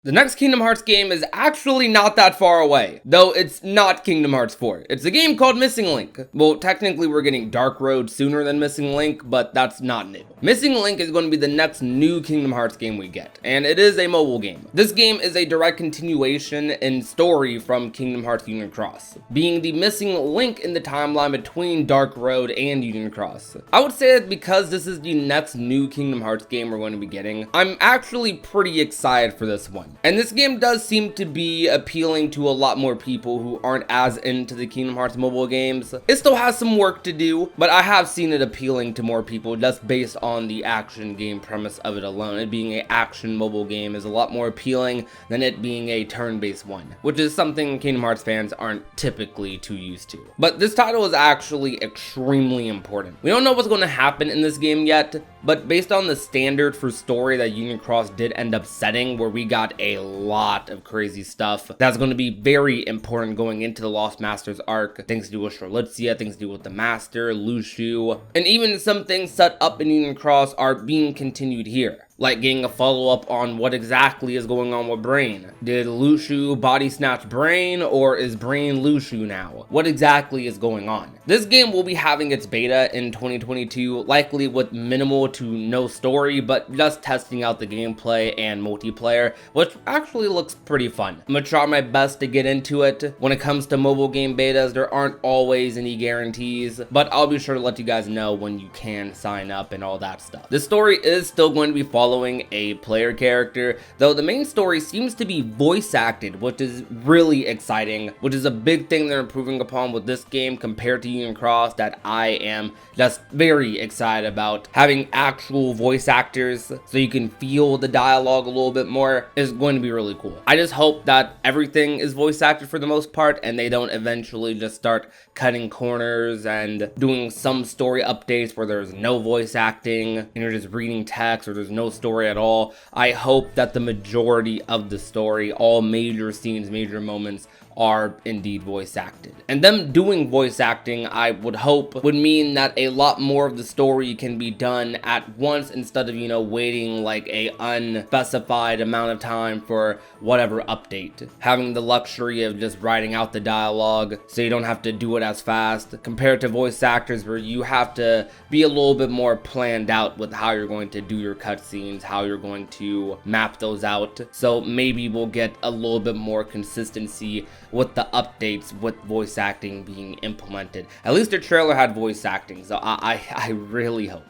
The next Kingdom Hearts game is actually not that far away, though it's not Kingdom Hearts 4. It's a game called Missing Link. Well, technically we're getting Dark Road sooner than Missing Link, but that's not new. Missing Link is going to be the next new Kingdom Hearts game we get, and it is a mobile game. This game is a direct continuation and story from Kingdom Hearts Union Cross, being the missing link in the timeline between Dark Road and Union Cross. I would say that because this is the next new Kingdom Hearts game we're going to be getting, I'm actually pretty excited for this one. And this game does seem to be appealing to a lot more people who aren't as into the Kingdom Hearts mobile games. It still has some work to do, but I have seen it appealing to more people just based on the action game premise of it alone. It being an action mobile game is a lot more appealing than it being a turn-based one, which is something Kingdom Hearts fans aren't typically too used to. But this title is actually extremely important. We don't know what's going to happen in this game yet, but based on the standard for story that Union Cross did end up setting, where we got a lot of crazy stuff that's going to be very important going into the Lost Masters arc, things to do with Strelitzia, things to do with the Master, Lushu, and even some things set up in Union Cross are being continued here. Like getting a follow-up on what exactly is going on with Brain. Did Lushu body snatch Brain, or is Brain Lushu now? What exactly is going on? This game will be having its beta in 2022, likely with minimal to no story, but just testing out the gameplay and multiplayer, which actually looks pretty fun. I'm gonna try my best to get into it. When it comes to mobile game betas, there aren't always any guarantees, but I'll be sure to let you guys know when you can sign up and all that stuff. The story is still going to be following a player character, though the main story seems to be voice acted, which is really exciting, which is a big thing they're improving upon with this game compared to Union Cross that I am just very excited about. Having actual voice actors so you can feel the dialogue a little bit more is going to be really cool. I just hope that everything is voice acted for the most part and they don't eventually just start cutting corners and doing some story updates where there's no voice acting and you're just reading text or there's no story at all. I hope that the majority of the story, all major scenes, major moments, are indeed voice acted. And them doing voice acting, I would hope, would mean that a lot more of the story can be done at once instead of, waiting like a unspecified amount of time for whatever update. Having the luxury of just writing out the dialogue so you don't have to do it as fast compared to voice actors where you have to be a little bit more planned out with how you're going to do your cutscenes, how you're going to map those out. So maybe we'll get a little bit more consistency with the updates with voice acting being implemented. At least the trailer had voice acting, so I really hope.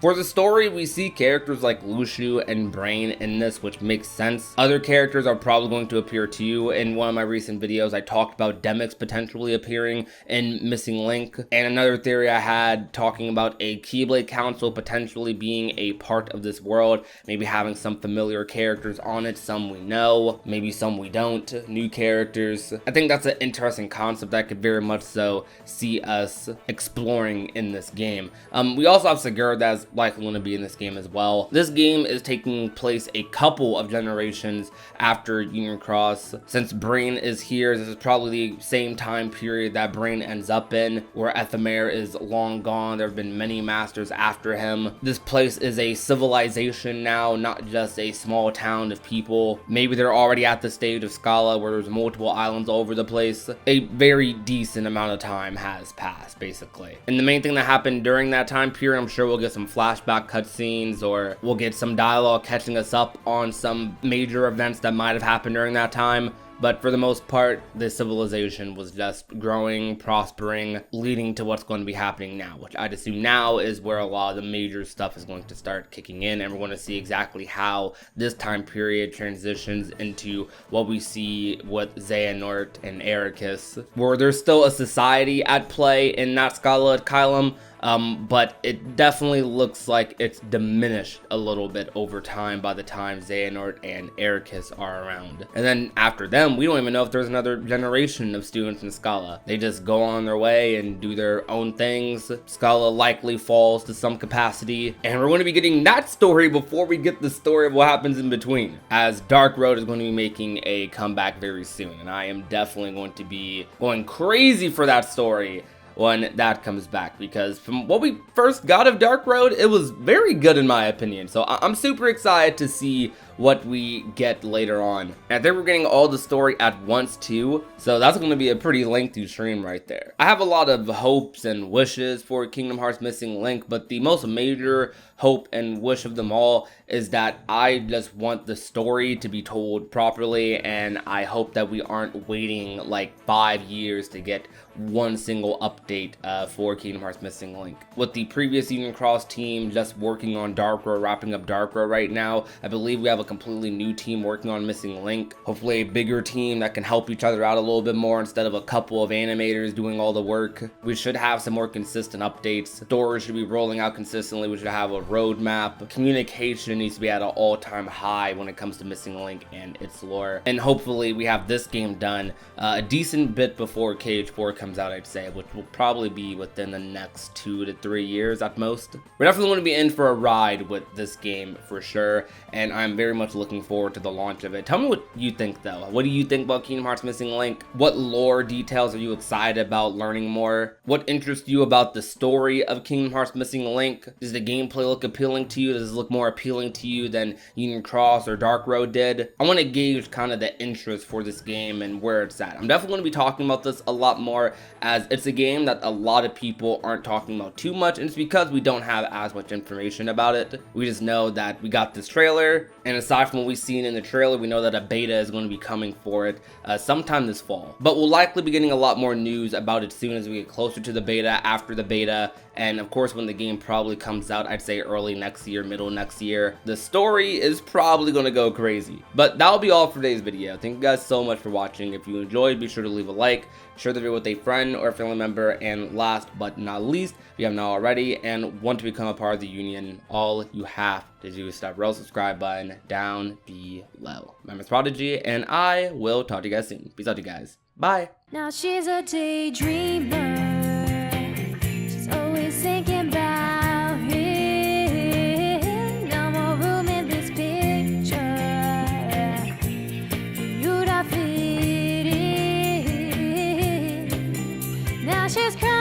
For the story, we see characters like Lushu and Brain in this, which makes sense. Other characters are probably going to appear too. In one of my recent videos, I talked about Demyx potentially appearing in Missing Link, and another theory I had talking about a Keyblade Council potentially being a part of this world, maybe having some familiar characters on it, some we know, maybe some we don't, new characters. I think that's an interesting concept that I could very much so see us exploring in this game. We also have Segura that's likely going to be in this game as well. This game is taking place a couple of generations after Union Cross. Since Brain is here, this is probably the same time period that Brain ends up in, where Ephemer is long gone. There have been many masters after him. This place is a civilization now, not just a small town of people. Maybe they're already at the stage of Scala where there's multiple islands all over the place. A very decent amount of time has passed, basically. And the main thing that happened during that time period, I'm sure we'll get some flashback cutscenes, or we'll get some dialogue catching us up on some major events that might have happened during that time. But for the most part, the civilization was just growing, prospering, leading to what's going to be happening now, which I'd assume now is where a lot of the major stuff is going to start kicking in, and we're going to see exactly how this time period transitions into what we see with Xehanort and Ericus, where there's still a society at play in that Scala at Kylum, but it definitely looks like it's diminished a little bit over time by the time Xehanort and Ericus are around. And then after them, we don't even know if there's another generation of students in Scala. They just go on their way and do their own things. Scala likely falls to some capacity, and we're going to be getting that story before we get the story of what happens in between, as Dark Road is going to be making a comeback very soon, and I am definitely going to be going crazy for that story when that comes back, because from what we first got of Dark Road, it was very good in my opinion. So I'm super excited to see what we get later on. And I think we're getting all the story at once too, so that's going to be a pretty lengthy stream right there. I have a lot of hopes and wishes for Kingdom Hearts Missing Link, but the most major hope and wish of them all is that I just want the story to be told properly, and I hope that we aren't waiting like 5 years to get one single update for Kingdom Hearts Missing Link. With the previous Union Cross team just working on Dark Road, wrapping up Dark Road right now, I believe we have a completely new team working on Missing Link. Hopefully a bigger team that can help each other out a little bit more instead of a couple of animators doing all the work. We should have some more consistent updates. Stories should be rolling out consistently. We should have a roadmap. Communication needs to be at an all-time high when it comes to Missing Link and its lore. And hopefully we have this game done a decent bit before KH4 comes out, I'd say, which will probably be within the next 2 to 3 years at most. We're definitely going to be in for a ride with this game for sure, and I'm very much looking forward to the launch of it. Tell me what you think though. What do you think about Kingdom Hearts Missing Link? What lore details are you excited about learning more? What interests you about the story of Kingdom Hearts Missing Link? Does the gameplay look appealing to you? Does it look more appealing to you than Union Cross or Dark Road did? I want to gauge kind of the interest for this game and where it's at. I'm definitely going to be talking about this a lot more, as it's a game that a lot of people aren't talking about too much, and it's because we don't have as much information about it. We just know that we got this trailer, and aside from what we've seen in the trailer, we know that a beta is going to be coming for it sometime this fall. But we'll likely be getting a lot more news about it soon as we get closer to the beta, after the beta, and of course when the game probably comes out, I'd say early next year, middle next year. The story is probably going to go crazy. But that'll be all for today's video. Thank you guys so much for watching. If you enjoyed, be sure to leave a like, share the video with a friend or a family member, and last but not least, if you have not already and want to become a part of the Union, all you have to do is tap the subscribe button down below. My name is Prodigy, and I will talk to you guys soon. Peace out, you guys. Bye. Now she's a daydreamer. She's always thinking about him. No more room in this picture for you to fit in. Now she's crying.